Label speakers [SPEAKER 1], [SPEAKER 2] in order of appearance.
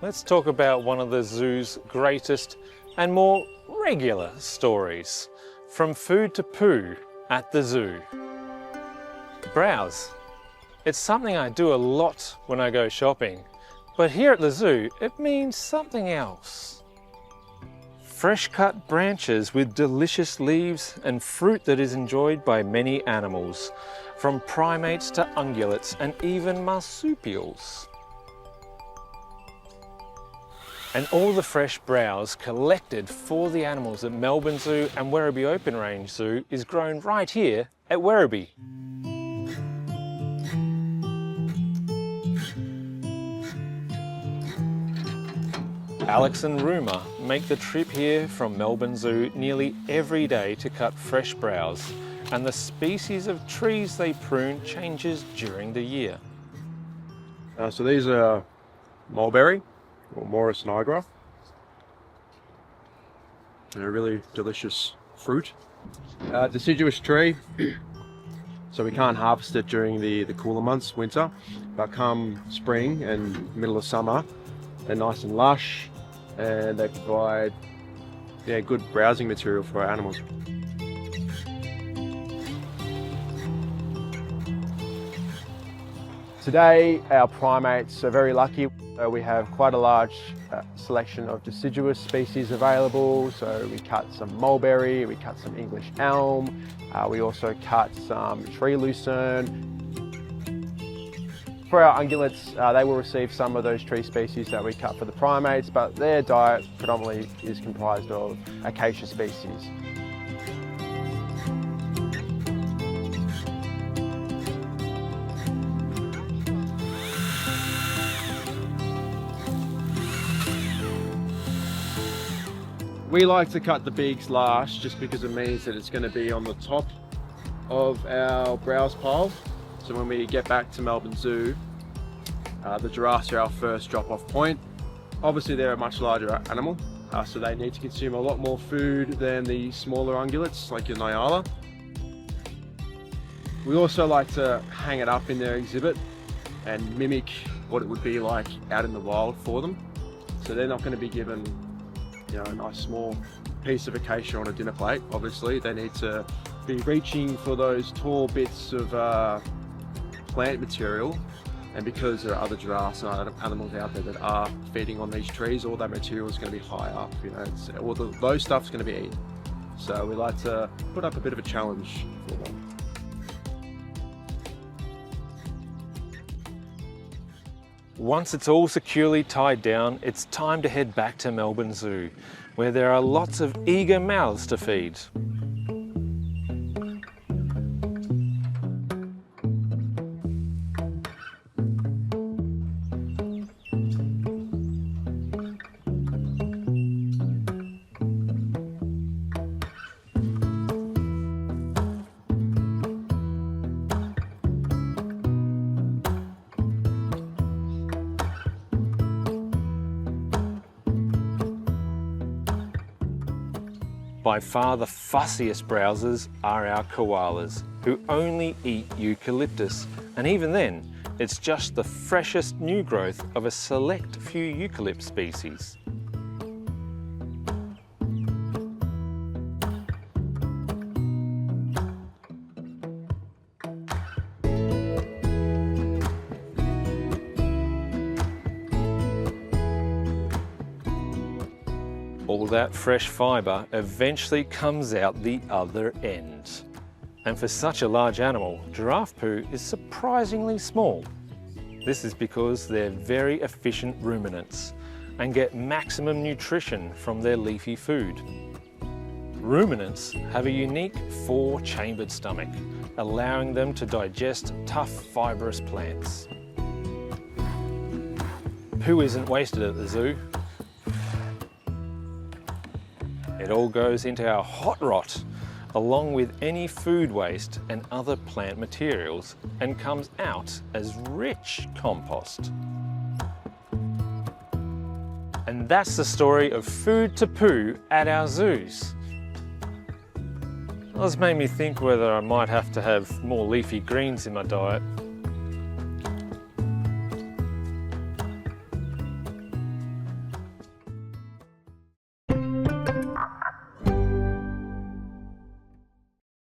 [SPEAKER 1] let's talk about one of the zoo's greatest and more regular stories. From food to poo at the zoo. Browse. It's something I do a lot when I go shopping, but here at the zoo it means something else. Fresh cut branches with delicious leaves and fruit that is enjoyed by many animals, from primates to ungulates and even marsupials. And all the fresh browse collected for the animals at Melbourne Zoo and Werribee Open Range Zoo is grown right here at Werribee. Alex and Ruma make the trip here from Melbourne Zoo nearly every day to cut fresh browse, and the species of trees they prune changes during the year.
[SPEAKER 2] So these are mulberry, or Morris nigra. They're a really delicious fruit. Deciduous tree, so we can't harvest it during the cooler months, winter, but come spring and middle of summer, they're nice and lush and they provide good browsing material for our animals. Today our primates are very lucky. We have quite a large selection of deciduous species available. So we cut some mulberry, we cut some English elm, we also cut some tree lucerne. For our ungulates, they will receive some of those tree species that we cut for the primates, but their diet predominantly is comprised of acacia species. We like to cut the bigs last just because it means that it's going to be on the top of our browse pile. So when we get back to Melbourne Zoo, the giraffes are our first drop-off point. Obviously they're a much larger animal, so they need to consume a lot more food than the smaller ungulates like your Nyala. We also like to hang it up in their exhibit and mimic what it would be like out in the wild for them. So they're not going to be given a nice small piece of acacia on a dinner plate. Obviously they need to be reaching for those tall bits of plant material, and because there are other giraffes and other animals out there that are feeding on these trees, all that material is going to be high up, all those stuff's going to be eaten. So we like to put up a bit of a challenge for them.
[SPEAKER 1] Once it's all securely tied down, it's time to head back to Melbourne Zoo, where there are lots of eager mouths to feed. By far the fussiest browsers are our koalas, who only eat eucalyptus, and even then, it's just the freshest new growth of a select few eucalypt species. All that fresh fibre eventually comes out the other end. And for such a large animal, giraffe poo is surprisingly small. This is because they're very efficient ruminants and get maximum nutrition from their leafy food. Ruminants have a unique 4-chambered stomach, allowing them to digest tough fibrous plants. Poo isn't wasted at the zoo. It all goes into our hot rot, along with any food waste and other plant materials, and comes out as rich compost. And that's the story of food to poo at our zoos. Well, this made me think whether I might have to have more leafy greens in my diet.